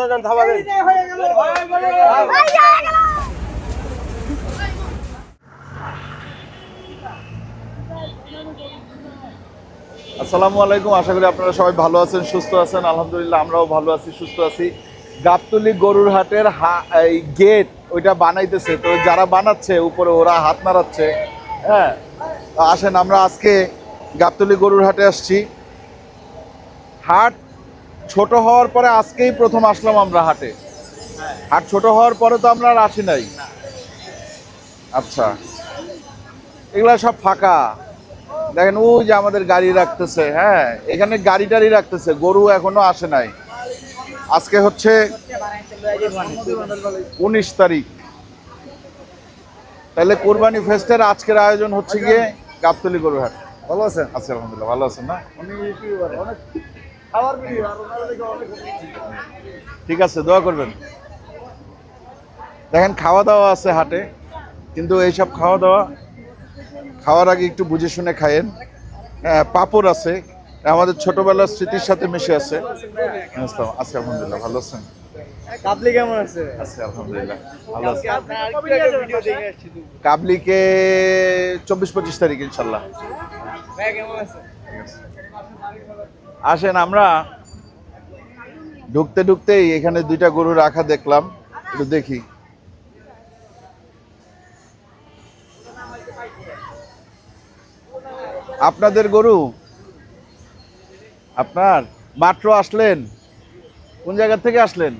আসসালামু আলাইকুম, আশা করি আপনারা সবাই ভালো আছেন, সুস্থ আছেন। আলহামদুলিল্লাহ আমরাও ভালো আছি, সুস্থ আছি। গাবতলী গরুর হাটের এই গেট ওইটা বানাইতেছে, তো যারা বানাচ্ছে উপরে ওরা হাত নাড়াচ্ছে। হ্যাঁ, আসেন আমরা আজকে গাবতলী গরুর হাটে আসছি। হাট ছোট হওয়ার পরে আজকেই প্রথম আসলাম আমরা হাটে। হাট ছোট হওয়ার পরে তো আমরা আর আসি নাই। আচ্ছা, এগুলা সব ফাঁকা। দেখেন ওই যে আমাদের গাড়ি রাখতেছে, হ্যাঁ এখানে গাড়ি টাড়ি রাখতেছে, গরু এখনো আসে নাই। আজকে হচ্ছে 19 তারিখ, তাহলে কোরবানি ফেস্টের আজকের আয়োজন হচ্ছে গিয়ে গাবতলী গরুর হাট। ভালো আছেন? আচ্ছা আলহামদুলিল্লাহ, ভালো আছেন না? ঠিক আছে, দোয়া করবেন। দেখেন খাওয়া দাওয়া আছে হাটে, কিন্তু এইসব খাওয়ার আগে একটু বুঝে শুনে খায়েন। পাপড় আছে, আমাদের ছোটবেলার স্মৃতির সাথে মিশে আছে। আচ্ছা আলহামদুলিল্লাহ, ভালো আছেন? কাবলি কেমন আছে? আচ্ছা আলহামদুলিল্লাহ, ভালো আছি। কাবলিকে 24-25 তারিখ ইনশাল্লাহ। আসেন, আমরা ঢুকতে ঢুকতেই এখানে দুইটা গরু রাখা দেখলাম, একটু দেখি। আপনাদের গরু? আপনার মাত্র আসলেন? কোন জায়গা থেকে আসলেন?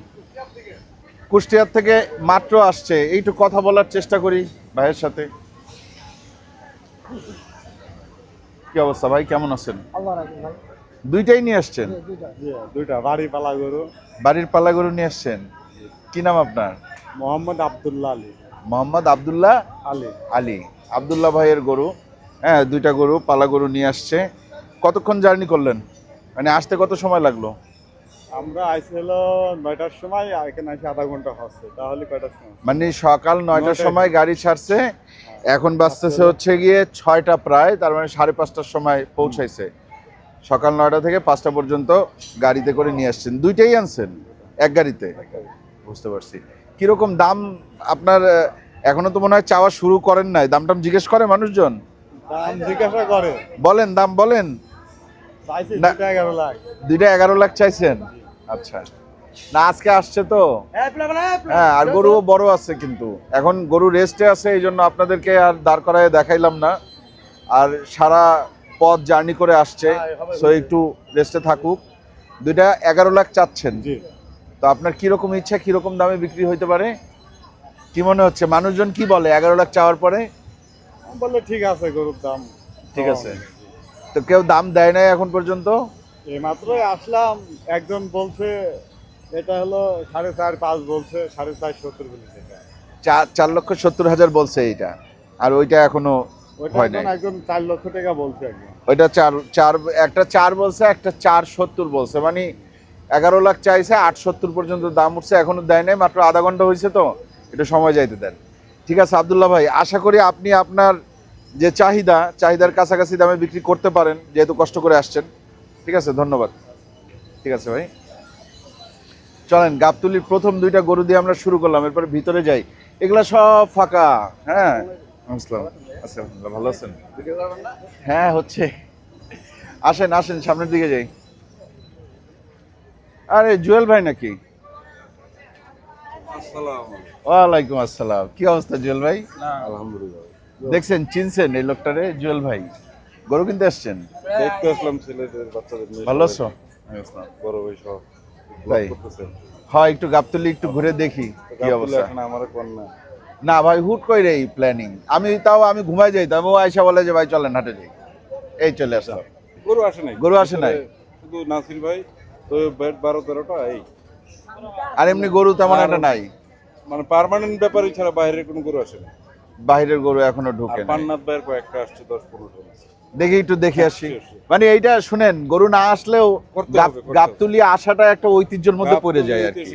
কুষ্টিয়ার থেকে মাত্র আসছে। এইটু কথা বলার চেষ্টা করি ভাইয়ের সাথে। কি অবস্থা ভাই, কেমন আছেন? দুইটাই নিয়ে আসছেন? দুইটা বাড়ি পালা গরু। বাড়ির পালা গরু নিয়ে আসছেন। কি নাম আপনার? মোহাম্মদ আব্দুল্লাহ আলী। মোহাম্মদ আব্দুল্লাহ আলী। আব্দুল্লাহ ভাইয়ের গরু। হ্যাঁ, দুইটা গরু, পালা গরু নিয়ে আসছে। কতক্ষণ জার্নি করলেন, মানে আসতে কত সময় লাগলো? আমরা আইসি হলো 9টার সময়, এখানে আসি আধা ঘন্টা হচ্ছে। তাহলে কয়টার সময়? মানে সকাল 9টার সময় গাড়ি ছাড়ছে, এখন বাজতেছে হচ্ছে গিয়ে 6টা প্রায়, তার মানে 5:30টার সময় পৌঁছাইছে। সকাল 9টা থেকে 5টা পর্যন্ত গাড়িতে করে নিয়ে আসছেন। দুইটাই আনছেন এক গাড়িতে? বুঝতে পারছি। কিরকম দাম আপনার? এখনো তো মনে হয় চাওয়া শুরু করেন নাই। দাম টাম জিজ্ঞেস করে মানুষজন? দাম জিজ্ঞাসা করে। বলেন, দাম বলেন। চাইছি 11 লাখ। 11 লাখ চাইছেন? আচ্ছা, না আজকে আসছে তো। হ্যাঁ, আর গরুও বড় আছে, কিন্তু এখন গরু রেস্টে আছে, এই জন্য আপনাদেরকে আর দাঁড় করায় দেখাইলাম না। আর সারা পথ জার্নি করে আসছে, সো একটু রেস্টে থাকুক। 11 লাখ চাচ্ছেন? তো আপনার কিরকম ইচ্ছা, কিরকম দামে বিক্রি হইতে পারে, কি মনে হচ্ছে? মানুষজন কি বলে 11 লাখ চাওয়ার পরে? বললে ঠিক আছে, গরুর দাম ঠিক আছে। তো কেউ দাম দেয় নাই এখন পর্যন্ত? এই মাত্রই আসলাম, একজন বলছে এটা হলো 4.5-5 বলছে, 4.5-70 বলছে। 4,70,000 বলছে এইটা, আর ওইটা এখনো হয় নাই। একজন 4 লক্ষ টাকা বলছে। ওইটা একটা 4 বলছে, একটা 4.70 বলছে, মানে 11 লাখ চাইছে, 8.70 পর্যন্ত দাম উঠছে, এখনো দেয় নাই। মাত্র আধা ঘন্টা হয়েছে, তো একটু সময় যাইতে দেন। ঠিক আছে আব্দুল্লাহ ভাই, আশা করি আপনি আপনার যে চাহিদার কাছাকাছি দামে বিক্রি করতে পারেন, যেহেতু কষ্ট করে আসছেন। ঠিক আছে, ধন্যবাদ। ঠিক আছে ভাই, চলেন গাবতলীর প্রথম দুইটা গরু দিয়ে আমরা শুরু করলাম, এরপরে ভিতরে যাই। এগুলা সব ফাঁকা। হ্যাঁ, আসসালাম। আচ্ছা আলহামদুলিল্লাহ, ভালো আছেন? হ্যাঁ হচ্ছে। আসেন আসেন, সামনের দিকে যাই। আরে জুয়েল ভাই নাকি? ওয়ালাইকুম আসসালাম, কি অবস্থা জুয়েল ভাই? আলহামদুলিল্লাহ। দেখছেন, চিনছেন এই লোকটারে? জুয়েল ভাই গরু কিনতে আসছেন? দেখতে আসলাম ছেলেদের, বাচ্চাদের নিয়ে। ভালো আছো? বড় ভাই সব ভাই হয় একটু গাবতলী একটু ঘুরে দেখি কি অবস্থা। আমার কন্যা না ভাই, হুট করে এই প্ল্যানিং। আমি ঘুমাই যাইতাম, ও আয়সা বলে যে ভাই চলেন হাটে যাই, এই চলে আসলাম। গরু আসে নাই, গরু আসে নাই, শুধু নাসির ভাই তো বেড 12-13টা। এই আর এমনি গরু তেমন একটা নাই, মানে পার্মানেন্ট ব্যাপারই ছাড়া বাইরের কোনো গরু আসে না। বাইরের গরু এখনো ঢুকে না। পান্নাত ভাইয়ের কয়েকটা আসছে, 10-15টা। দেখি একটু দেখে আসি। মানে এইটা শুনেন, গরু না আসলেও গাবতলী আসাটা একটা ঐতিহ্যের মধ্যে পড়ে যায় আর কি।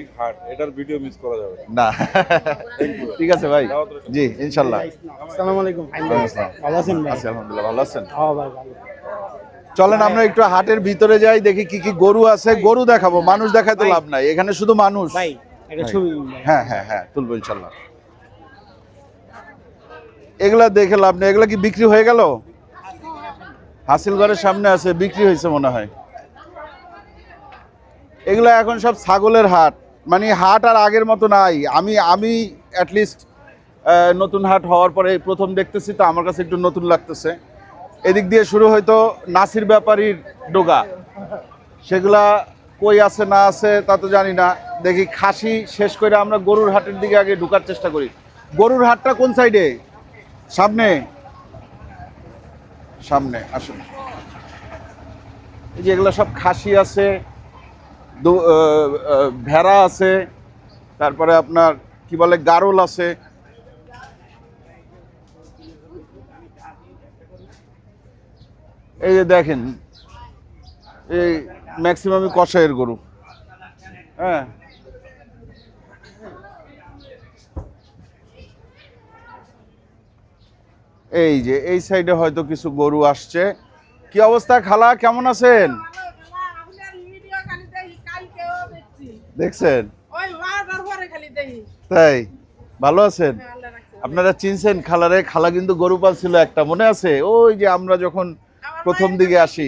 এটার ভিডিও মিস করা যাবে না। ঠিক আছে ভাই, জি ইনশাল্লাহ। আসসালামু আলাইকুম। ভালো আছেন ভাই? আছি আলহামদুলিল্লাহ, ভালো আছেন? হ্যাঁ ভাই ভালো। চলেন আমরা একটু হাটের ভিতরে যাই, দেখি কি কি গরু আছে। গরু দেখাবো, মানুষ দেখাতে লাভ নাই, এখানে শুধু মানুষ। ভাই একটা ছবি হ্যাঁ হ্যাঁ হ্যাঁ, তুলবো ইনশাল্লাহ। এগুলা দেখে লাভ নেই, এগুলা কি বিক্রি হয়ে গেল? হাসিল ঘরের সামনে আছে, বিক্রি হয়েছে মনে হয়। এগুলা এখন সব ছাগলের হাট, মানে হাট আর আগের মতো নাই। আমি অ্যাটলিস্ট নতুন হাট হওয়ার পরে প্রথম দেখতেছি, তো আমার কাছে একটু নতুন লাগতেছে। এদিক দিয়ে শুরু হয়তো নাসির ব্যাপারীর ডোগা, সেগুলা কই আছে না আছে তা তো জানি না। দেখি খাসি শেষ করে আমরা গরুর হাটের দিকে আগে ঢোকার চেষ্টা করি। গরুর হাটটা কোন সাইডে? সামনে সামনে আসুন। এই যে এগুলো সব খাসি আছে, ভেড়া আছে, তারপরে আপনার কি বলে গারল আছে। এই যে দেখেন, এই ম্যাক্সিমামই কষাইয়ের গরু। হ্যাঁ, এই যে এই সাইডে হয়তো কিছু গরু আসছে। কি অবস্থা খালা, কেমন আছেন? দেখছেন? তাই ভালো আছেন? আপনারা চিনছেন খালারে? খালা কিন্তু গরু পালছিল একটা, মনে আছে? ওই যে আমরা যখন প্রথম দিকে আসি।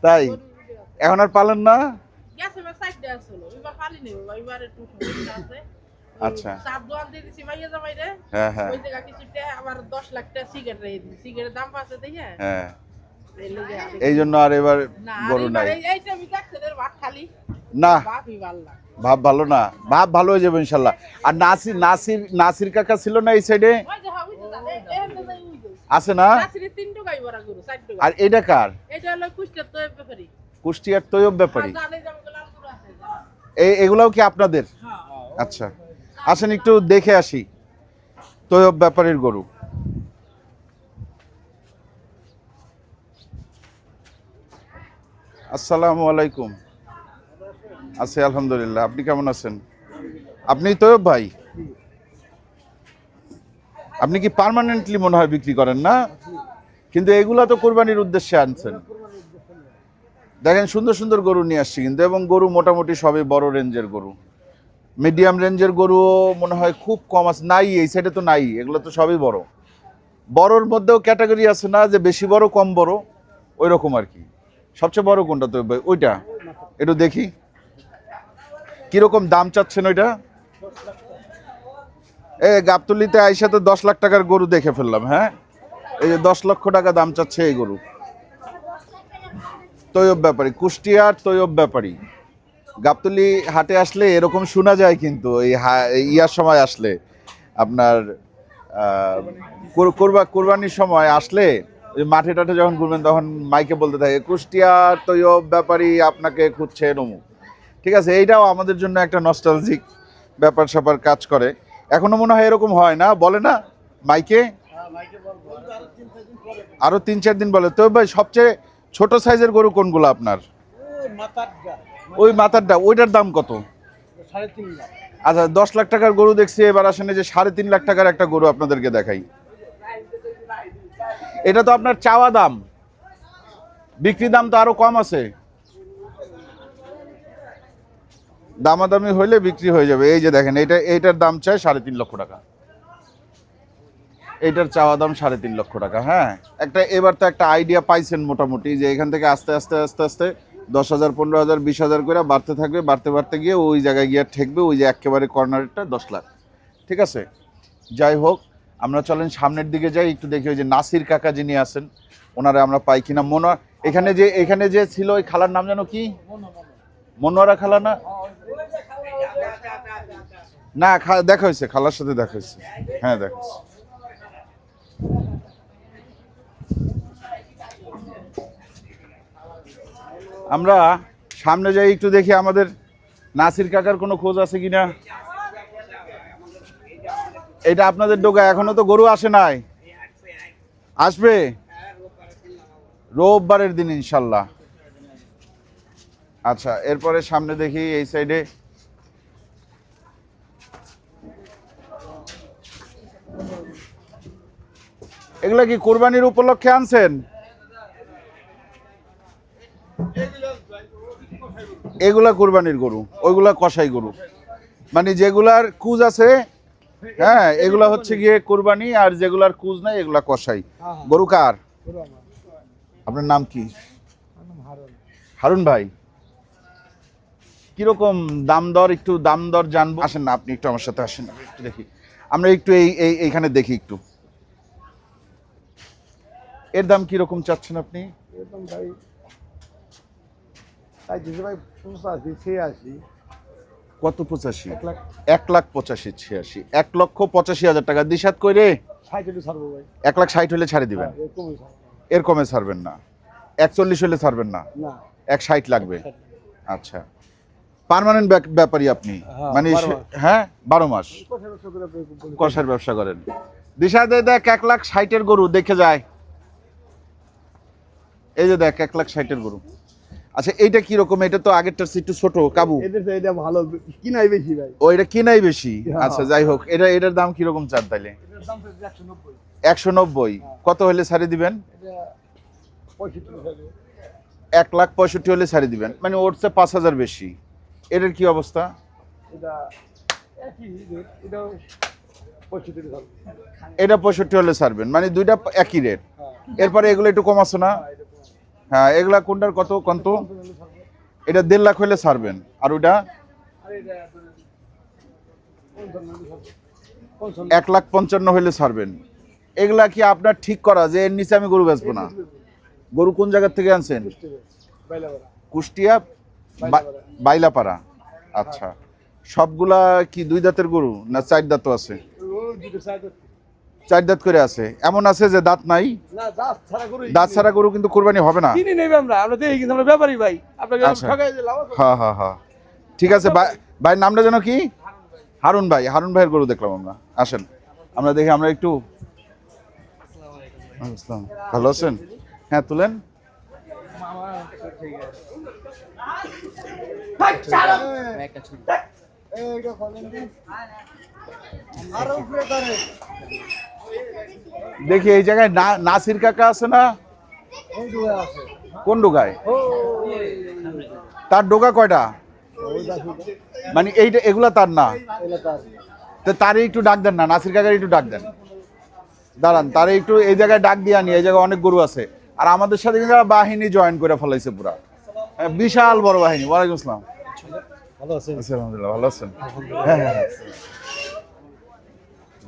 তাই এখন আর পালেন না? আচ্ছা, হ্যাঁ হ্যাঁ হ্যাঁ, এই জন্য আর এবার গরু নাই। না, ভাব ভালো না, ভাব ভালো হয়ে যাবে ইনশাল্লাহ। আর নাসির নাসির নাসির কাকা ছিল না এই সাইডে? আছে না? আর এটা কার? কুষ্টিয়ার তৈয়ব ব্যাপারী। এগুলাও কি আপনাদের? আচ্ছা, আসেন একটু দেখে আসি তৈয়ব ব্যাপারীর গরু। আসসালামু আলাইকুম। আছি আলহামদুলিল্লাহ, আপনি কেমন আছেন? আপনি তৈয়ব ভাই? আপনি কি পার্মানেন্টলি মনে হয় বিক্রি করেন না? কিন্তু এগুলা তো কোরবানির উদ্দেশ্যে আনছেন। দেখেন সুন্দর সুন্দর গরু নিয়ে আসছি কিন্তু, এবং গরু মোটামুটি সবই বড় রেঞ্জের গরু। মিডিয়াম রেঞ্জের গরুও মনে হয় খুব কম আছে, নাই এই সাইডে তো নাই। এগুলো তো সবই বড়। বড়র মধ্যেও ক্যাটাগরি আছে না, যে বেশি বড় কম বড়, ওই রকম আর কি। সবচেয়ে বড় কোনটা তো ভাই? ওইটা একটু দেখি কিরকম দাম চাচ্ছেন ওইটা। গাবতলিতে আইসা তো 10 লাখ টাকার গরু দেখে ফেললাম। হ্যাঁ, এই যে 10 লক্ষ টাকা দাম চাচ্ছে এই গরু। তৈয়ব ব্যাপারী, কুষ্টিয়ার তৈয়ব ব্যাপারী। গাবতলি হাটে আসলে এরকম শোনা যায়, কিন্তু এই ইয়ার সময় আসলে আপনার কোরবানির সময় আসলে মাঠে টাঠে যখন ঘুরবেন তখন মাইকে বলতে থাকে কুষ্টিয়ার তৈয়ব ব্যাপারী আপনাকে খুঁজছে নমু। ঠিক আছে, এইটাও আমাদের জন্য একটা নস্টালজিক ব্যাপার স্যাপার কাজ করে। এখনো মনে হয় এরকম হয় না, বলে না মাইকে? আরো 3-4 দিন বলে। তো ভাই সবচেয়ে ছোট সাইজের গরু কোনগুলো আপনার? ওই মাথারটা, ওইটার দাম কত? 3.5 লাখ। আচ্ছা, 10 লাখ টাকার গরু দেখছি, এবার আসেন যে 3.5 লাখ টাকার একটা গরু আপনাদেরকে দেখাই। এটা তো আপনার চাওয়া দাম, বিক্রি দাম তো আরো কম আছে। দামাদামি হইলে বিক্রি হয়ে যাবে। এই যে দেখেন, এইটার দাম চাই 3.5 লক্ষ টাকা। এইটার চাওয়া দাম 3.5 লক্ষ টাকা। হ্যাঁ, এবার তো একটা আইডিয়া পাইছেন মোটামুটি, যে এখান থেকে আস্তে আস্তে আস্তে আস্তে 10,000, 15,000, 20,000 করে বাড়তে থাকবে। বাড়তে বাড়তে গিয়ে ওই জায়গায় গিয়ে ঠেকবে, ওই যে একেবারে কর্নারেরটা 10 লাখ। ঠিক আছে, যাই হোক, আমরা চলেন সামনের দিকে যাই, একটু দেখি ওই যে নাসির কাকা যিনি আছেন ওনারা আমরা পাই কিনা। এখানে যে ছিল ওই খালার নাম জানো কি? মনোয়ারা খালা না? না, দেখা হয়েছে, খালার সাথে দেখা হয়েছে। হ্যাঁ, দেখা হয়েছে। আমরা সামনে যাই, একটু দেখি আমাদের নাসির কাকার কোনো খোঁজ আছে কিনা। এটা আপনাদের ডোকা, এখনো তো গরু আসে নাই, আসবে রোববারের দিন ইনশাল্লাহ। আচ্ছা, এরপরে সামনে দেখি এই সাইডে। এগুলা কি কোরবানির উপলক্ষে আনছেন? এগুলা কোরবানির গরু, ওইগুলা কসাই গরু, মানে যেগুলার কুজ আছে, হ্যাঁ এগুলা হচ্ছে গিয়ে কোরবানি, আর যেগুলার কুজ নাই এগুলা কসাই গরু। কার? গরু আমার। আপনার নাম কি? আমার নাম হারুন। হারুন ভাই, কিরকম দাম দর, একটু দাম দর জানবো। আসেন না আপনি একটু আমার সাথে আসেন, একটু দেখি আমরা একটু এইখানে দেখি একটু। এর দাম কিরকম চাচ্ছেন আপনি? এরকম ভাই তাই দিছে ভাই 85 কত? 85? 1 লাখ 1,85,86, 1,85,000 টাকা দিশাত কইরে 60 হলে ছাড়বো ভাই। 1,60,000 হলে ছাড়ে দিবেন? এরকমই ছাড়বো। এর কমে ছাড়বেন না? 41 হলে ছাড়বেন না? না 1,60 লাগবে। আচ্ছা, পার্মানেন্ট ব্যাপারী আপনি? হ্যাঁ, মানে 12 মাস। হ্যাঁ 12 মাস কোথায় ব্যবসা করে আপনি? কষার ব্যবসা করেন। দিশা দে দেখ 1,60,000 গরু দেখে যায়। এই যে দেখ 1,60,000 গরু। আচ্ছা এইটা কি রকম? এটা তো আগেরটার চেয়ে একটু ছোট কাবু। এদের তো এটা ভালো কিনাই বেশি ভাই। ও এটা কিনাই বেশি? হ্যাঁ। আচ্ছা যাই হোক, এটার দাম কি রকম চান তাইলে? এটার দাম তো 190। 190? কত হলে ছাড়ে দিবেন? এটা 65 হবে। 1,65,000 হলে ছাড়ে দিবেন, মানে ওর চেয়ে 5,000 বেশি। এটার কি অবস্থা? এটা একই রেট, এটাও 65 হবে। এটা 65 হলে ছাড়বেন, মানে দুইটা একই রেট। হ্যাঁ। এরপরে এগুলো একটু কম আছে না? হ্যাঁ এগুলা কোনটার কত কত? এটা 1.5 লাখ হলে ছাড়বেন, আর ওইটা আর এটা 55 1,55,000 হলে ছাড়বেন। এগুলা কি আপনার ঠিক করা যে এর নিচে আমি গরু বেচবো না? গরু কোন জায়গা থেকে আনছেন? বাইলাবাড়া। কুষ্টিয়া বাইলাপাড়া। আচ্ছা, সবগুলা কি 2 দাঁতের গরু না 4 দাঁতও আছে? ও দুটো সাইড। 4 দাঁত করে আছে, এমন আছে যে দাঁত নাই? না দাঁত ছাড়া গরু দাঁত ছাড়া গরু কিন্তু কোরবানি হবে না। কিনে নেবে আমরা দেখি কিন্তু আমরা ব্যাপারী ভাই। আপনাকে আচ্ছা। ঠকাই যে লাভ আছে। হ্যাঁ হ্যাঁ হ্যাঁ, ঠিক আছে ভাই নামটা যেন কি? হারুন ভাই। হারুন ভাইয়ের গরু দেখলাম আমরা। আসেন আমরা দেখি, আমরা একটু। আসসালাম, ভালো আছেন? হ্যাঁ তুলেন। এইটা খোলেন দিন। আর উপরে করে। দেখি এই জায়গায় নাসির কাকা আছে না? এই দুয়া আছে। কোন ডোগায়? ও তার ডোগা কয়টা? ওই দেখো মানে এইটা এগুলা তার না? এলা তার। তো তারে একটু ডাক দেন না, নাসির কাকার একটু ডাক দেন। দাঁড়ান, তারে একটু এই জায়গায় ডাক দিয়ে আনি। এই জায়গায় অনেক গরু আছে, আর আমাদের সাথে কিন্তু একটা বাহিনী জয়েন করে ফেলাইছে পুরা, বিশাল বড় বাহিনী। ওয়ালাইকুম আসসালাম। ভালো আছেন? আছি আলহামদুলিল্লাহ, ভালো আছেন? হ্যাঁ হ্যাঁ হ্যাঁ।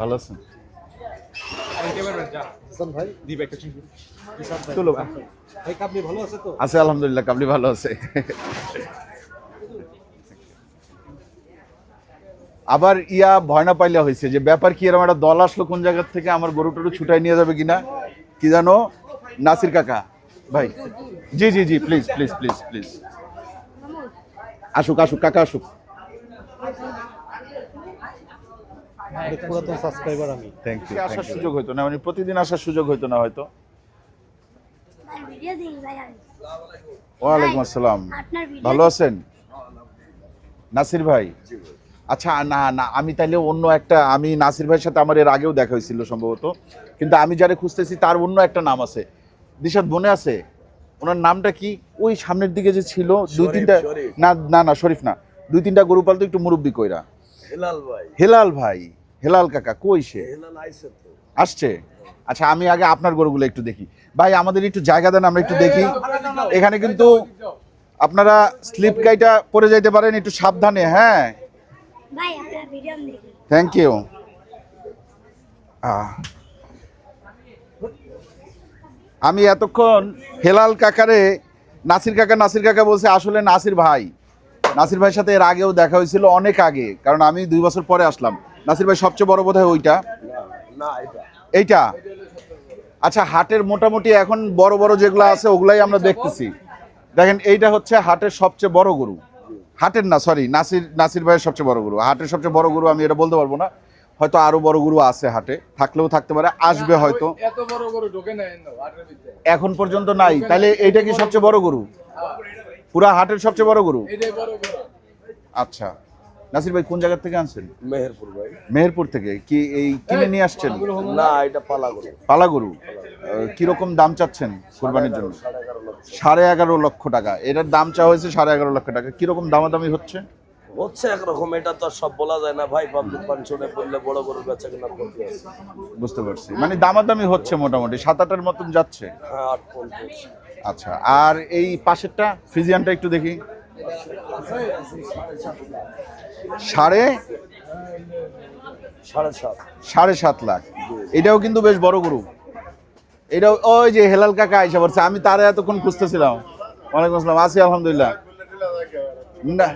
ভালো আছেন? হাসান ভাই দিবে একটা চিংড়ি। চলো ভাই আপনি ভালো আছে তো? আছে আলহামদুলিল্লাহ, কাবলি ভালো আছে। আবার ইয়া ভয় না পাইলে হয়েছে যে ব্যাপার কি, এরকম একটা দল আসলো কোন জায়গা থেকে, আমার গরু টরু ছুটাই নিয়ে যাবে কিনা কি জানো? নাসির কাকা ভাই, জি জি জি, প্লিজ প্লিজ প্লিজ প্লিজ আসুক আসুক কাকা আসুক। পুরাতন সাবস্ক্রাইবার আমি। Thank you. আসার সুযোগ হইতো না, মানে প্রতিদিন আসার সুযোগ হইতো না হয়তো। ভিডিও দেখি ভাই আমি। ওয়ালাইকুম আসসালাম, আপনার ভিডিও ভালো আছেন নাসির ভাই? আচ্ছা না না, আমি তাইলে অন্য একটা, আমি নাসির ভাইয়ের সাথে আমার এর আগেও দেখা হয়েছিল সম্ভবত, কিন্তু আমি যারা খুঁজতেছি তার অন্য একটা নাম আছে। দিশাত মনে আছে ওনার নামটা কি? ওই সামনের দিকে যে ছিল 2-3টা, না না না শরীফ না, 2-3টা গরু পালতো একটু মুরব্বি কইরা। হেলাল ভাই। হেলাল ভাই, হেলাল কাকা কই সে? হেলাল আইছে তো। আসছে? আচ্ছা আমি আগে আপনার গরুগুলো একটু দেখি। ভাই আমাদের একটু জায়গা দেন, আমরা একটু দেখি। এখানে কিন্তু আপনারা স্লিপ গাইটা পরে যাইতে পারেন, একটু সাবধানে। হ্যাঁ ভাই আপনার ভিডিও আমি দেখি। Thank you. আমি এতক্ষণ হেলাল কাকারে নাসির কাকা বলছে, আসলে নাসির ভাইয়ের সাথে এর আগেও দেখা হয়েছিল, অনেক আগে, কারণ আমি 2 বছর পরে আসলাম। নাসির ভাই সবচেয়ে বড় বোধহয় ওইটা, না এটা। এইটা। আচ্ছা হাটের মোটামুটি এখন বড় বড় যেগুলো আছে ওগুলাই আমরা দেখতেছি। দেখেন এইটা হচ্ছে হাটের সবচেয়ে বড় গরু। হাটের না, সরি, নাসির ভাইয়ের সবচেয়ে বড় গরু। হাটের সবচেয়ে বড় গরু আমি এটা বলতে পারবো না, হয়তো আরো বড় গরু আছে হাটে, থাকলেও থাকতে পারে, আসবে হয়তো। এত বড় গরু ঢোকে না হাটের ভিতরে এখন পর্যন্ত নাই। তাহলে এইটা কি সবচেয়ে বড় গরু? পুরা হাটের সবচেয়ে বড় গরু? এটাই বড় গরু। আচ্ছা নাসির ভাই কোন জায়গা থেকে আনছেন? মেহেরপুর ভাই। মেহেরপুর থেকে। কি এই কিনে নিয়ে আসছেন? না এটা পালা গরু। পালা গরু। কিরকম দাম চাচ্ছেন কোরবানির জন্য? 11.5 লক্ষ। 11.5 লক্ষ টাকা। এটার দাম চা হয়েছে 11.5 লক্ষ টাকা। কিরকম দামাদামি হচ্ছে? হচ্ছে একরকম, এটা তো আর সব বলা যায় না ভাই, পাবলিক ফাংশনে বললে বড় বড় বেচা কেনার প্রতি আছে। বুঝতে পারছি, মানে দামাদামি হচ্ছে মোটামুটি 7-8-এর মতন যাচ্ছে। হ্যাঁ 8-50। আচ্ছা, আর এই পাশেরটা ফ্রিজিয়ানটা একটু দেখি। সাড়ে 7.5 লাখ। এটাও কিন্তু বেশ বড় গরু। এটাও ওই যে হেলাল কাকা আইসা পড়ছে, আমি তারা এতক্ষণ খুঁজতেছিলাম। ওয়ালাইকুম আসসালাম, আছি আলহামদুলিল্লাহ। না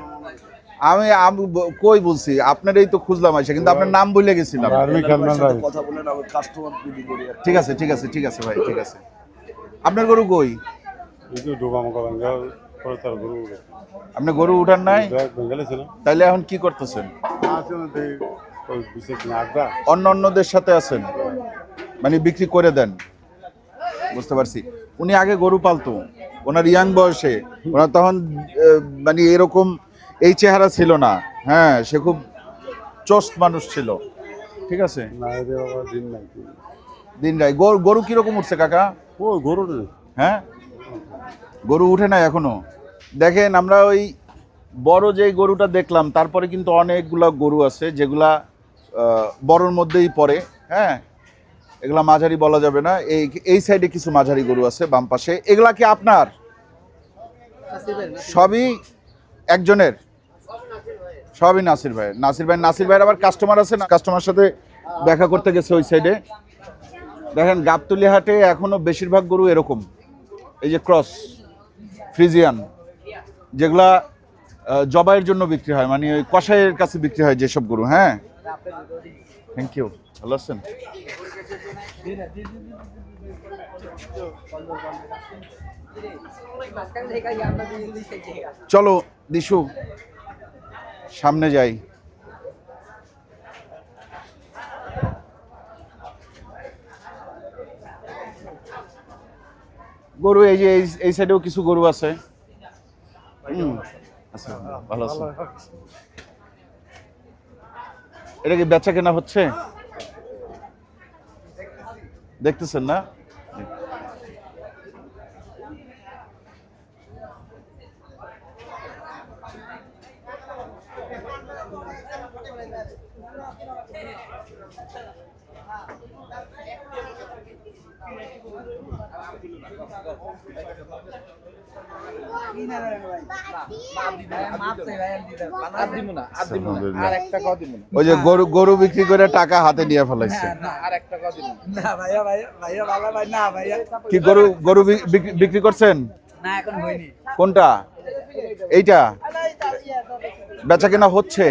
আমি কই বলছি আপনারই তো খুঁজলাম আইসা, কিন্তু আপনার নাম বলে গেছিলাম। কথা বলেন, আমি কাস্টমার বিধি করি। ঠিক আছে ঠিক আছে ঠিক আছে ভাই, ঠিক আছে। আপনার গরু কই? আপনি গরু উঠান নাই? তাইলে এখন কি করতেছেন? অন্য অন্যদের সাথে আছেন, মানে বিক্রি করে দেন। বুঝতে পারছি। উনি আগে গরু পালতো, ওনার ইয়াং বয়সে, ওনার তখন মানে এরকম এই চেহারা ছিল না। হ্যাঁ, সে খুব চোস্ট মানুষ ছিল। ঠিক আছে, দিন রায়। গরু কিরকম উঠছে কাকা? ও গরু হ্যাঁ, গরু উঠে নাই এখনো। দেখেন, আমরা ওই বড় যে গরুটা দেখলাম, তারপরে কিন্তু অনেকগুলা গরু আছে যেগুলা বড়র মধ্যেই পড়ে। হ্যাঁ, এগুলা মাঝারি বলা যাবে না। এই সাইডে কিছু মাঝারি গরু আছে বাম পাশে। এগুলা কি আপনার? সবই একজনের? সবই নাসির ভাই। নাসির ভাইয়ের আবার কাস্টমার আছে না, কাস্টমার সাথে দেখা করতে গেছে ওই সাইডে। দেখেন, গাবতলী হাটে এখনো বেশিরভাগ গরু এরকম, এই যে ক্রস ফ্রিজিয়ান, যেগুলা জবাইয়ের জন্য বিক্রি হয়, মানে ওই কসাইয়ের কাছে বিক্রি হয় যেসব গরু। হ্যাঁ, থ্যাংক ইউ। ভালো আছেন? চলো দিশু, সামনে যাই। গরু এই যে এই সাইডেও কিছু গরু আছে। আচ্ছা, ভালো আছে। এটা কি বেচা কেনা হচ্ছে? দেখতেছেন না? ওই যে গরু বিক্রি করে টাকা হাতে নিয়ে ফেলাইছে। কি গরু বিক্রি করছেন? না, এখন হয়নি। কোনটা? এইটা বেচা কেনা হচ্ছে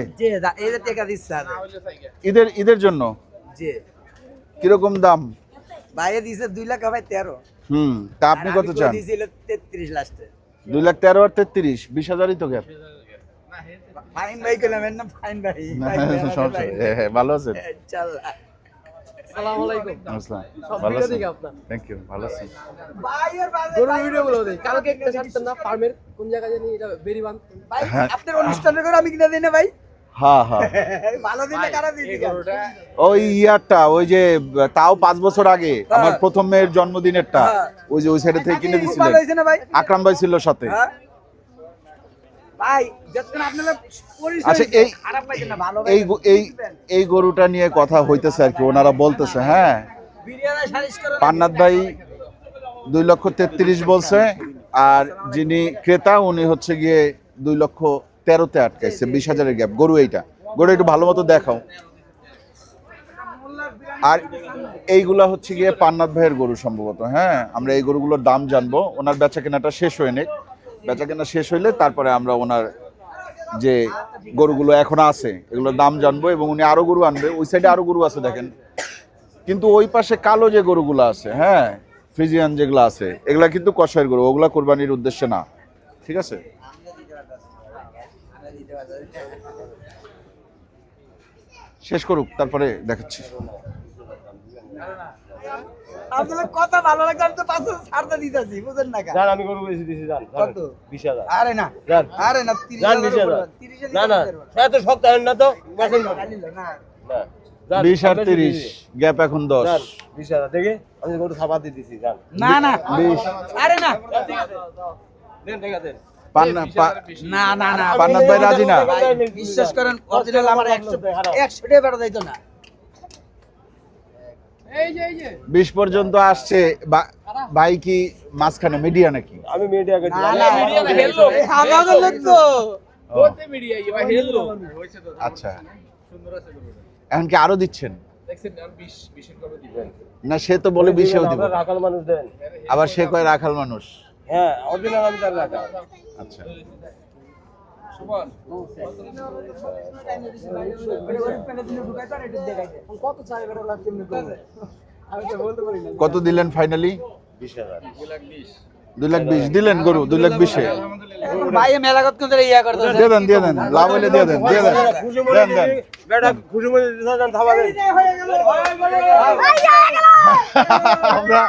ঈদের জন্য? কিরকম দাম? ভাইয়া দিছে 2 লাখ, ভাই 13। তা আপনি কত চান? 33 লাস্টে। 2 লাখ 13 আর 33, 20,000ই তো গ্যাপ। ফাইন ভাই কইলাম না, ফাইন ভাই। ভালো আছেন? ইনশাআল্লাহ। আসসালামু আলাইকুম। আসসালাম। সব ভালো ভিডিও আছেন? দেখি আপনার। Thank you. ভালো আছেন? ভাইয়ের বাজে গরুর ভিডিও গুলো দেই। কালকে একটা ছাড়তেন না ফার্মের, কোন জায়গায় জানি, এটা বেরিবান। ভাই, আপনার অনুষ্ঠানের করে আমি কিনা দিই না ভাই। হ্যাঁ হ্যাঁ, ভালো দিলে কারা দিই এই গরুটা ওই ইয়ারটা, ওই যে তাও 5 বছর আগে আমার প্রথম মেয়ের জন্মদিনেরটা, ওই যে ওই সাইডে থেকে কিনে দিছিলেন। ভালো হইছে না ভাই? আকরাম ভাই ছিল সাথে। হ্যাঁ ভাই, যতক্ষণ আপনারা পরিচয় আচ্ছা, খারাপ পাইছেন না, ভালো ভাই। এই গরুটা নিয়ে কথা হইতেছে আর কি, ওনারা বলতেছে। হ্যাঁ, বিরিয়ানি সারিস করে পান্নাত ভাই 2,33,00,000 বলছে, আর যিনি ক্রেতা উনি হচ্ছে গিয়ে 2,13,00,000-তে আটকাইছে। 20,000-এর গ্যাপ। গরু গরু একটু ভালো মতো দেখাও। আর এইগুলা হচ্ছে গিয়ে পান্নাত ভাইয়ের গরু সম্ভবত। হ্যাঁ, আমরা এই গরুগুলোর দাম জানবো। ওনার বেচা কেনাটা শেষ হয়ে নেই, বেচা কেনা শেষ হইলে তারপরে আমরা ওনার যে গরুগুলো এখন আছে এগুলোর দাম জানবো, এবং উনি আরো গরু আনবে। ওই সাইডে আরো গরু আছে দেখেন, কিন্তু ওই পাশে কালো যে গরুগুলো আছে, হ্যাঁ ফ্রিজিয়ান যেগুলো আছে, এগুলা কিন্তু কষাইয়ের গরু, ওগুলা কোরবানির উদ্দেশ্যে না। ঠিক আছে, শেষ করুক তারপরে দেখাচ্ছি। আপনাদের কথা ভালো লাগে, আমি তো 500 ছাড়তে দিতেছি, বুঝেন না? জান আমি গরু বেশি দিছি, জান কত? 20,000। আরে না, জান আরে না, 30,000 20,000। 30,000 না না, এত সপ্তাহ না তো, না না না, না 20 আর 30 গ্যাপ এখন 10। 20,000 দেখে আমি গরু থাবা দিয়ে দিছি জান। না না 20 আরে না দেন টাকা দেন। পান্না না না না পান্নাত ভাই রাজি না। ভাই, বিশ্বাস করেন অরিজিনাল আমার 100 টাকা বেড়া যাইতো না। 20 পর্যন্ত আসছে ভাই কি মাঝখানে মিডিয়া নাকি? আমি মিডিয়াকে না না মিডিয়া না হেললো আমাকে লাগতো বলতে মিডিয়া ভাই হেললো আচ্ছা এখন কি আরো দিচ্ছেন? দেখছেন আমি 20 এর কমে দিবেন না সে তো বলে 20 দিব, আপনারা রাখাল মানুষ দেন। আবার সে কয় রাখাল মানুষ। হ্যাঁ অরিজিনাল আমি তার রাখাল। আচ্ছা কত চাই বেড়া লাগছে এমনি করে আমি তো বলতে পারি না। কত দিলেন ফাইনালি? 20,000 2,20,000 দিলেন গরু 2,20,000 ভাই মেলাগত কোন ইয়া করতে দিয়ে দেন লাভ হইলে দিয়ে দেন খুশি মনে দেন। বেটা খুশি মনে দিছেন থাবা দেন। আমরা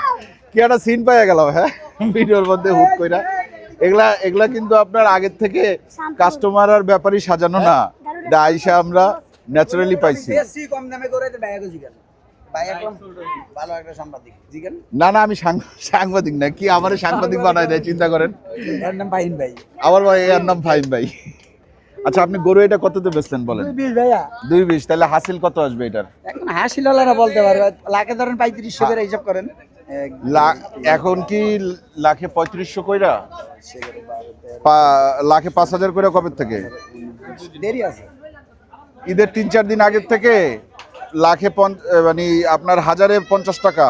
কি একটা সিন পাইয়া গেল হ্যাঁ ভিডিওর মধ্যে হুট কইরা। এগুলা কিন্তু আপনার আগের থেকে কাস্টমার আর ব্যাপারই সাজানো না, এটা আইসা আমরা ন্যাচারালি পাইছি। বেশি কম দামে করে তো ভাইয়া জিগান ভাই একদম ভালো একটা সাংবাদিক জিগান না আমি সাংবাদিক না, কি আমারে সাংবাদিক বানায় দেয় চিন্তা করেন। এর নাম পাইন ভাই আমার ভাই এর নাম ফাহিম ভাই। আচ্ছা আপনি গরু এটা কততে বেচলেন বলেন? 20 ভাইয়া 2,20,000 তাহলে হাসিল কত আসবে এটার? এখন হাসিলালারা বলতে পারবে লাখে ধরেন 3500 করে হিসাব করেন এখন কি লাখে 3500 কইরা লাখে 5,000 কইরা কবে থেকে? দেরি আছে ঈদের 3-4 দিন আগের থেকে লাখে মানে আপনার 1050 টাকা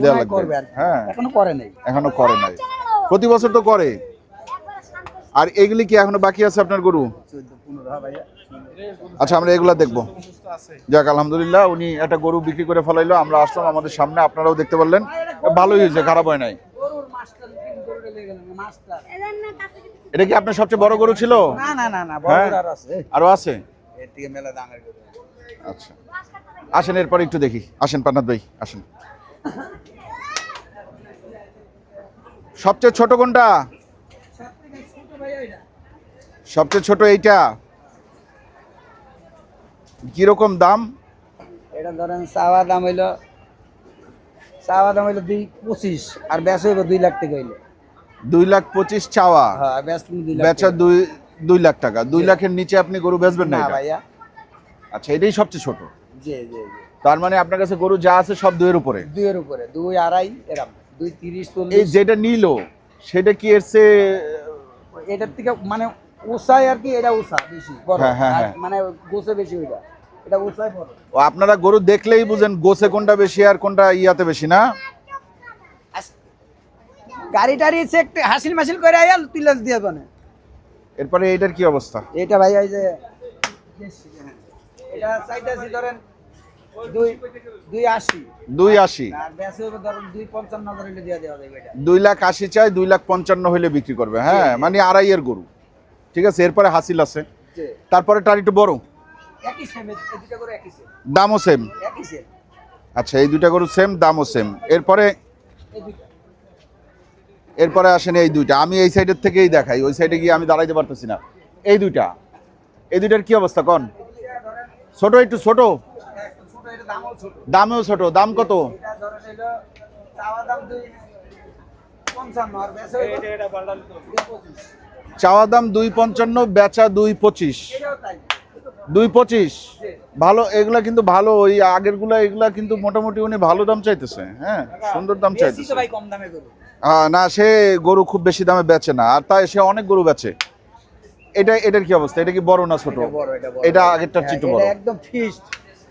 দেওয়া লাগবে। করবে আর কি। হ্যাঁ এখনো করে নাই এখনো করে নাই, প্রতি বছর তো করে। আর এগুলি কি এখনো বাকি আছে আপনার গরু? 14-15 ভাইয়া আচ্ছা আমরা এগুলা দেখবো। যাক আলহামদুলিল্লাহ উনি একটা গরু বিক্রি করে ফেলাইলো, আমরা আসলাম আমাদের সামনে, আপনারাও দেখতে পারলেন, ভালোই হয়েছে, খারাপ হয় নাই। গরুর মাস্টার গরুটা লেগে গেল মাস্টার এটা কি আপনার সবচেয়ে বড় গরু ছিল? না না না না বড় হ্যাঁ? গরু আর আছে আরো আছে? এর থেকে মেলা দামের গরু আচ্ছা আসেন এরপর একটু দেখি, আসেন পান্নাত ভাই আসেন। সবচেয়ে ছোট কোনটা? সবচেয়ে ছোট এইটা। কিরকম দাম? এটা ধরেন চাওয়া দাম হইলো 2.25 আর বেচা হইব 2 লাখ টাকা হইলো 2,25,000 চাওয়া, হ্যাঁ বেচা 2 লাখ বেচা 2 লাখ টাকা। 2 লাখের নিচে আপনি গরু বেচবেন না না এটা? ভাইয়া আচ্ছা এটাই সবচেয়ে ছোট, জি জি জি তার মানে আপনার কাছে গরু যা আছে সব 2 এর উপরে। 2 এর উপরে 2.5 এরকম 2.30 এই 40 যেটা নিলো সেটা কি এর চেয়ে এটার থেকে মানে উসাই আর কি এটা উসা বেশি বড় হ্যাঁ, হ্যাঁ, আর হ্যাঁ। মানে গোছে বেশি ওইটা এটা উসাই বড় ও আপনারা গরু দেখলেই বুঝেন গোছে কোনটা বেশি আর কোনটা ইয়াতে বেশি না? গাড়ি টাড়ি চেক হাসিল মাসিল করে আইয়া তুলে দিয়ে বানে এরপরে এইটার কি অবস্থা? এটা ভাই এই যে এটা সাইডে আছে ধরেন 2.80 2,80,000 আর বেচে হবে ধরেন 2.55 করে দিয়ে দেওয়া যাবে এটা 2,80,000 চাই, 2,55,000 হইলে বিক্রি করবে। হ্যাঁ মানে আড়াইয়ের গরু, ঠিক আছে। এরপরে হাসিল আছে, জি তারপরে টার একটু বড়, একই সেম এই দুটো করে একই সেম দামও সেম। একই সেম আচ্ছা এই দুইটা গরু সেম, দামও সেম। এরপরে এই দুটো এরপরে আসেন এই দুইটা, আমি এই সাইডের থেকেই দেখাই, ওই সাইডে গিয়ে আমি দাঁড়াইতে পারতেছি না। এই দুইটার কি অবস্থা কন? ছোট, একটু ছোট, ছোট এটা দামও ছোট দামেও ছোট। দাম কত? এটা ধরেন হলো চাওয়া দাম 2.55 আর বেচে হবে এটা পাল্টাল 2.25 চাওয়া দাম 2.55, বেচা 2.25। এটাও তাই 2.25 ভালো, এগুলা কিন্তু ভালো। ওই আগের গুলা এগুলা কিন্তু মোটামুটি উনি ভালো দাম চাইতেছে, হ্যাঁ সুন্দর দাম বেশি চাইতেছে। তো ভাই কম দামে করব না সে গরু খুব বেশি দামে বেচে না, আর তাই সে অনেক গরু বেচে। এটার কি অবস্থা? এটা কি বড় না ছোট? এটা আগেরটার চেয়ে একটু বড়। এটা একদম ফিক্সড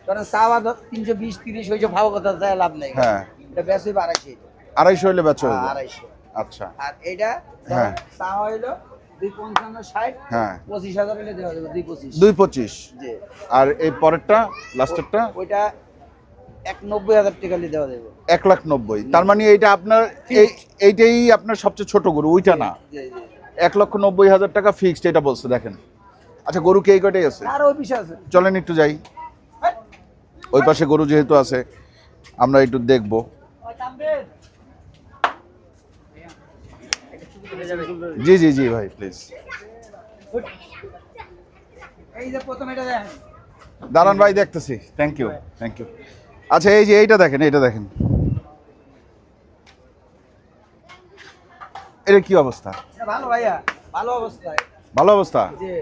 কারণ চাওয়া 320-30 হইছে ভালো কথা যায় লাভ নাই হ্যাঁ এটা বেশি 2.5 250 হইলে বেচা হইবে। 2.5 আচ্ছা আর এটা হ্যাঁ। চাওয়া হইলো 2.55-60 হ্যাঁ 25,000 হইলে দেওয়া যাবে 2.25 2.25। জি আর এই পরেরটা লাস্টেরটা ওইটা 190,000 টাকা হইলে দেওয়া যাবে 1,90,000। তার মানে এইটা আপনার এইটাই আপনার সবচেয়ে ছোট গরু, ওইটা না। জি জি 1,90,000 টাকা ফিক্সড, এটা বলছে দেখেন। আচ্ছা গরু কি এই কটাই আছে? আর ওই বিষয় আছে চলেন একটু যাই, ওই পাশে গরু যেহেতু আছে আমরা একটু দেখবো। জি জি জি ভাই প্লিজ। এই যে প্রথম এটা দেখেন দাঁড়ান ভাই, দেখতেছি। Thank you. আচ্ছা, এই যে এইটা দেখেন, এটা কি অবস্থা? এটা ভালো ভাইয়া, ভালো অবস্থায়। ভালো অবস্থা। জি।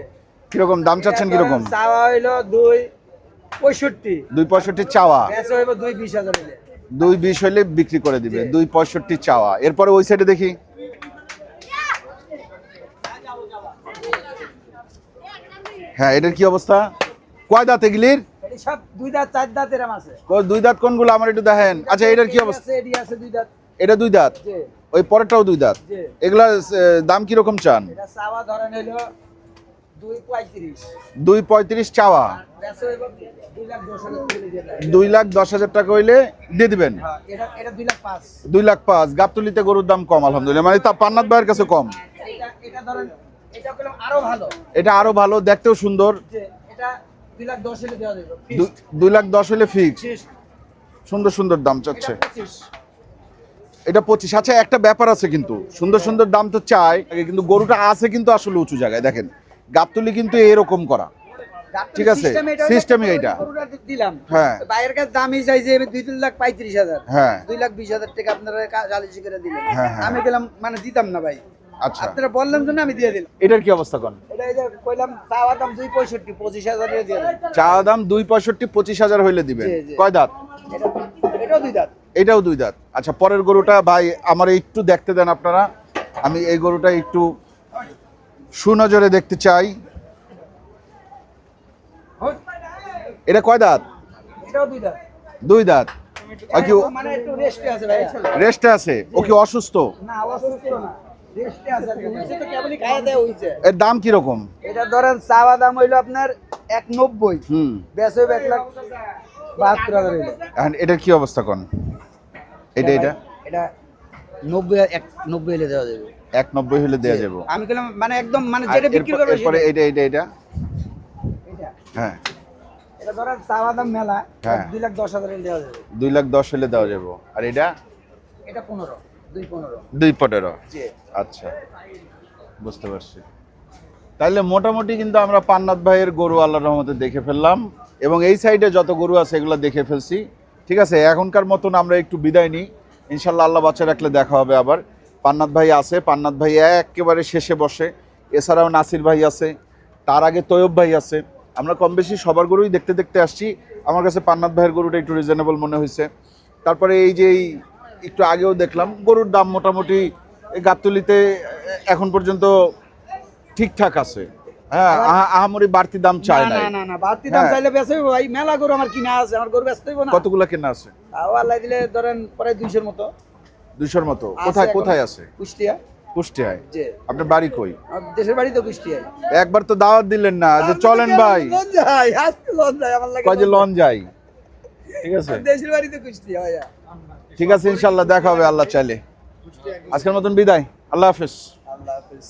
কিরকম দাম চাচ্ছেন? কিরকম? চাওয়া হইলো 2.65, 2.65 চাওয়া, বেচা হইব 2.20,000 হইলে। 2.20 হইলে বিক্রি করে দিবে। 2.65 চাওয়া। এরপরে ওই সাইডে দেখি। হ্যাঁ, এটার কি অবস্থা? কয় দাঁত এগুলির? এটি সব 2 দাঁত 4 দাঁত এরম আছে। দুই দাঁত কোনগুলো আমার একটু দেখেন। আচ্ছা, এটার কি অবস্থা? এটি আছে 2 দাঁত। এটা 2 দাঁত, জি। ওই পরেরটাও 2 দাঁত। জি। এগুলা দাম কিরকম চান? এটা চাওয়া ধরেন হইলো 2.35, 2.35 চাওয়া। বেচা হইব 2,10,000 হইলে দিয়ে দেয়। 2,10,000 টাকা হইলে দিয়ে দিবেন। হ্যাঁ, এটা 2,05,000। 2,05,000। গাবতলিতে গরুর দাম কম আলহামদুলিল্লাহ, মানে তা পান্নাত ভাইয়ের কাছে কম। এটা ধরেন, এটা হলো আরো ভালো। এটা আরো ভালো, দেখতেও সুন্দর। যে এটা 2,10,000 হইলে দেওয়া যাবে। 2,10,000 হইলে ফিক্স। Fixed। সুন্দর সুন্দর দাম চাচ্ছে। এটা 25। এটা 25। আচ্ছা, একটা ব্যাপার আছে কিন্তু, সুন্দর সুন্দর দাম তো চাই কিন্তু গরুটা আছে কিন্তু আসলে উঁচু জায়গায়। দেখেন গাবতলি কিন্তু এরকম করা। ঠিক আছে, সিস্টেমই এটা। দিলাম। হ্যাঁ। বাইরের কাছে দামই চাইছে 2,35,000। হ্যাঁ। 2,20,000 টাকা আপনারা জালিশি করে দিলেন। হ্যাঁ, হ্যাঁ। আমি গেলাম মানে দিতাম না ভাই। আচ্ছা, আপনারা বললেন জন্য আমি দিয়ে দিলাম। এটার কি অবস্থা কোন? এটা এই যে কইলাম চাওয়া দাম 2.65, 25,000 এর দিয়ে দেন। চা দাম 2.65, 25,000 হইলে দিবেন। জি, জি। কয় দাঁত? এটাও 2 দাঁত। এটাও 2 দাঁত। আচ্ছা, পরের গরুটা ভাই আমার একটু দেখতে দেন আপনারা। আমি এই গরুটা একটু সুনজরে দেখতে চাই। এটা কয় দাঁত? এটাও 2 দাঁত। 2 দাঁত। আর কি মানে একটু রেস্টে আছে ভাই। রেস্টে আছে? ও কি অসুস্থ? না, অসুস্থ না। রেস্টে আছে। হইছে তো কেবলই খাইয়া দেয়া হইছে। এর দাম কি রকম? এটা ধরেন চাওয়া দাম হইলো আপনার 1.90, বেচা হইব 1,72,000 হইলো। এখন এটার কি অবস্থা কোন? এটা এটা 90 হইলে দেওয়া যাবে। 1.90 হলে দেয়া যাবে। আমি বললাম মানে একদম মানে যেটা বিক্রি করবে এরপরে সেটা। এটা এটা হ্যাঁ, এটা ধরেন চাওয়া দাম মেলা হ্যাঁ। 2,10,000 হইলে দেওয়া যাবে। 2,10,000 হলে দেওয়া যাবে। আর এটা এটা 15, 2.15। 2.15। জি। আচ্ছা, বুঝতে পারছি। তাইলে মোটামুটি কিন্তু আমরা পান্নাত ভাইয়ের গরু আল্লাহর রহমতে দেখে ফেললাম, এবং এই সাইডে যত গরু আছে এগুলো দেখে ফেলছি। ঠিক আছে, এখনকার মতন আমরা একটু বিদায় নিই। ইনশাল্লাহ আল্লাহ বাচ্চা রাখলে দেখা হবে আবার। পান্নাত ভাই আছে, পান্নাত ভাই একেবারে শেষে বসে। এছাড়াও নাসির ভাই আছে, তার আগে তৈয়ব ভাই আছে। আমরা কম বেশি সবার গরুই দেখতে দেখতে আসছি। আমার কাছে পান্নাত ভাইয়ের গরুটা একটু রিজনেবল মনে হয়েছে। তারপরে এই যে একটু আগেও দেখলাম গরুর দাম মোটামুটি এই গাবতলিতে এখন পর্যন্ত ঠিকঠাক আছে। হ্যাঁ, আহামরি বাড়তি দাম চায় না। না না, বাড়তি দাম হ্যাঁ। চাইলে বেচা হইব ভাই। মেলা গরু আমার কিনা আছে, আমার গরু বেচতে হইব না। কতগুলা কেনা আছে? তাও আল্লাহ দিলে ধরেন প্রায় 200-র মতো। 200-র মতো। আছে এখন। কোথায় আছে? কুষ্টিয়া। কুষ্টিয়ায়। জি। আপনার বাড়ি কই? আমার দেশের বাড়ি তো কুষ্টিয়ায়। একবার তো দাওয়াত দিলেন না যে চলেন ভাই। লজ্জায়, আজকে লজ্জায় আমার লাগে। কয় যে লন যাই। ঠিক আছে, দেশের বাড়ি তো কুষ্টিয়া ভাইয়া। ঠিক আছে, ইনশাল্লাহ দেখা হবে আল্লাহ চাইলে। আজকের মতন বিদায়। আল্লাহ হাফেজ। আল্লাহ হাফেজ।